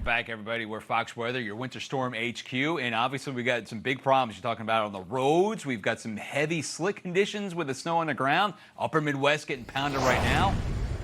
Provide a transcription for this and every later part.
back, everybody. We're Fox Weather, your Winter Storm HQ, and obviously we got some big problems you're talking about on the roads. We've got some heavy slick conditions with the snow on the ground. Upper Midwest getting pounded right now.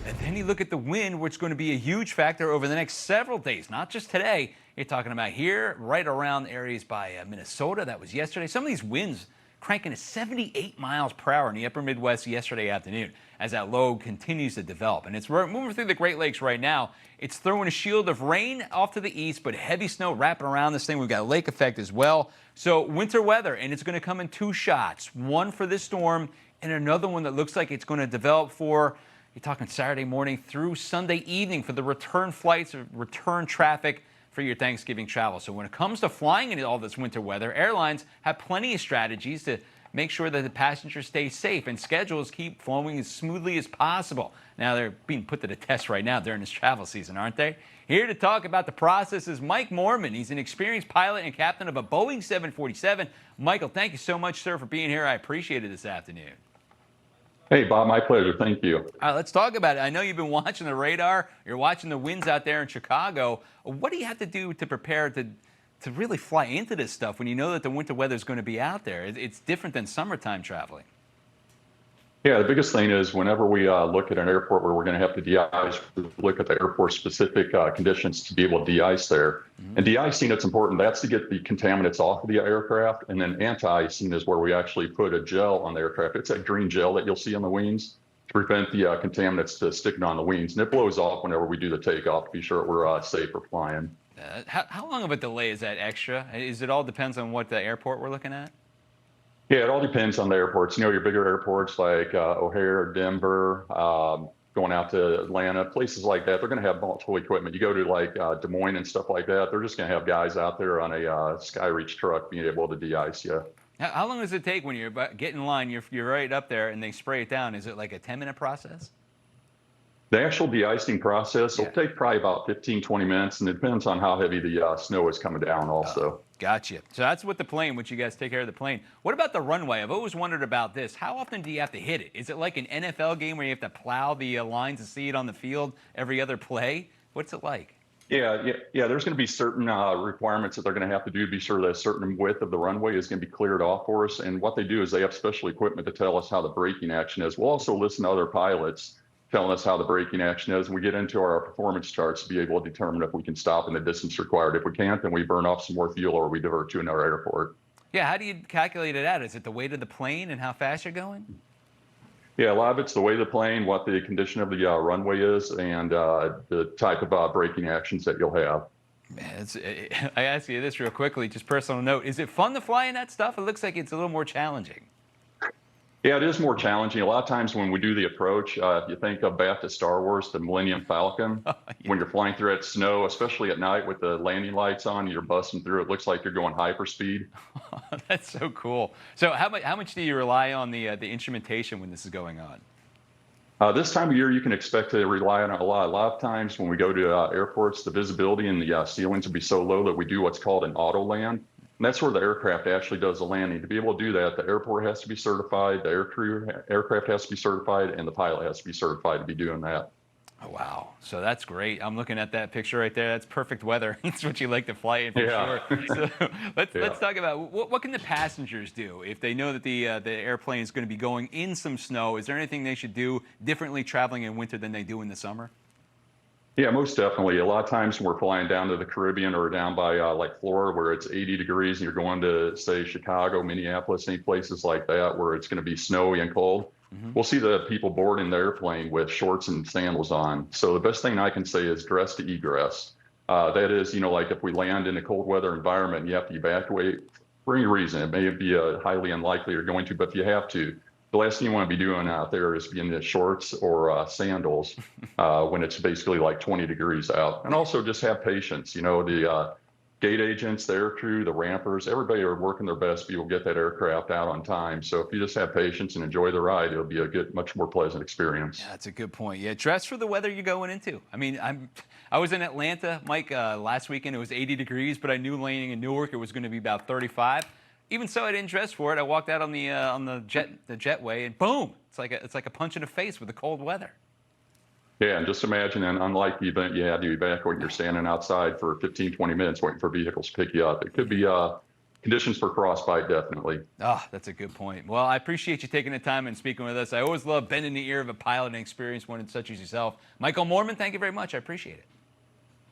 And then you look at the wind, which is going to be a huge factor over the next several days, not just today. You're talking about here, right around areas by Minnesota. That was yesterday. Some of these winds cranking to 78 miles per hour in the upper Midwest yesterday afternoon as that low continues to develop. And it's moving through the Great Lakes right now. It's throwing a shield of rain off to the east, but heavy snow wrapping around this thing. We've got a lake effect as well. So winter weather, and it's going to come in two shots. One for this storm and another one that looks like it's going to develop for, you're talking Saturday morning through Sunday evening for the return flights, or return traffic for your Thanksgiving travel. So when it comes to flying in all this winter weather, airlines have plenty of strategies to make sure that the passengers stay safe and schedules keep flowing as smoothly as possible. Now, they're being put to the test right now during this travel season, aren't they? Here to talk about the process is Mike Morman. He's an experienced pilot and captain of a Boeing 747. Michael, thank you so much, sir, for being here. I appreciate it this afternoon. Hey, Bob, my pleasure. Thank you. All right, let's talk about it. I know you've been watching the radar. You're watching the winds out there in Chicago. What do you have to do to prepare to really fly into this stuff when you know that the winter weather is going to be out there? It's different than summertime traveling. Yeah, the biggest thing is whenever we look at an airport where we're going to have to de-ice, we look at the airport-specific conditions to be able to de-ice there. And de-icing, it's important. That's to get the contaminants off of the aircraft. And then anti-icing is where we actually put a gel on the aircraft. It's that green gel that you'll see on the wings to prevent the contaminants to sticking on the wings. And it blows off whenever we do the takeoff to be sure we're safe for flying. How long of a delay is that extra? Is it all depends on what the airport we're looking at? Yeah, it all depends on the airports. You know, your bigger airports like O'Hare, Denver, going out to Atlanta, places like that, they're going to have multiple equipment. You go to like Des Moines and stuff like that, they're just going to have guys out there on a Skyreach truck being able to de-ice you. How long does it take when you're getting in line, you're right up there and they spray it down? Is it like a 10-minute process? The actual de-icing process will take probably about 15, 20 minutes, and it depends on how heavy the snow is coming down also. Gotcha. So that's what the plane, which you guys take care of the plane. What about the runway? I've always wondered about this. How often do you have to hit it? Is it like an NFL game where you have to plow the lines to see it on the field every other play? What's it like? Yeah. There's going to be certain requirements that they're going to have to do to be sure that a certain width of the runway is going to be cleared off for us. And what they do is they have special equipment to tell us how the braking action is. We'll also listen to other pilots telling us how the braking action is. And we get into our performance charts to be able to determine if we can stop in the distance required. If we can't, then we burn off some more fuel or we divert to another airport. Yeah, how do you calculate it out? Is it the weight of the plane and how fast you're going? Yeah, a lot of it's the weight of the plane, what the condition of the runway is, and the type of braking actions that you'll have. Man, I ask you this real quickly, just personal note. Is it fun to fly in that stuff? It looks like it's a little more challenging. Yeah, it is more challenging. A lot of times when we do the approach, if you think of back to Star Wars, the Millennium Falcon, when you're flying through that snow, especially at night with the landing lights on, you're busting through. It looks like you're going hyperspeed. That's so cool. So how much do you rely on the instrumentation when this is going on? This time of year, you can expect to rely on it a lot. A lot of times when we go to airports, the visibility in the ceilings will be so low that we do what's called an auto land. And that's where the aircraft actually does the landing. To be able to do that, the airport has to be certified, the aircraft has to be certified, and the pilot has to be certified to be doing that. Oh, wow. So that's great. I'm looking at that picture right there. That's perfect weather. That's what you like to fly in for sure. So let's talk about what can the passengers do if they know that the airplane is going to be going in some snow? Is there anything they should do differently traveling in winter than they do in the summer? Yeah, most definitely. A lot of times when we're flying down to the Caribbean or down by like Florida where it's 80 degrees and you're going to, say, Chicago, Minneapolis, any places like that where it's going to be snowy and cold, we'll see the people boarding the airplane with shorts and sandals on. So the best thing I can say is dress to egress. That is, you know, like if we land in a cold weather environment and you have to evacuate for any reason, it may be highly unlikely you're going to, but if you have to, the last thing you want to be doing out there is being in shorts or sandals when it's basically like 20 degrees out. And also just have patience. You know, the gate agents, the air crew, the rampers, everybody are working their best to be able to get that aircraft out on time. So if you just have patience and enjoy the ride, it'll be a much more pleasant experience. Yeah, that's a good point. Yeah, dress for the weather you're going into. I mean, I was in Atlanta, Mike, last weekend. It was 80 degrees, but I knew landing in Newark it was going to be about 35. Even so, I didn't dress for it. I walked out on the jetway, and boom! It's like a punch in the face with the cold weather. Yeah, and just imagine an unlikely event you had to evacuate, you're standing outside for 15, 20 minutes waiting for vehicles to pick you up. It could be conditions for frostbite, definitely. Ah, that's a good point. Well, I appreciate you taking the time and speaking with us. I always love bending the ear of a pilot and experienced one such as yourself. Michael Morman, thank you very much. I appreciate it.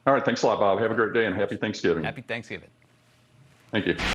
All right, thanks a lot, Bob. Have a great day and happy Thanksgiving. Happy Thanksgiving. Thank you.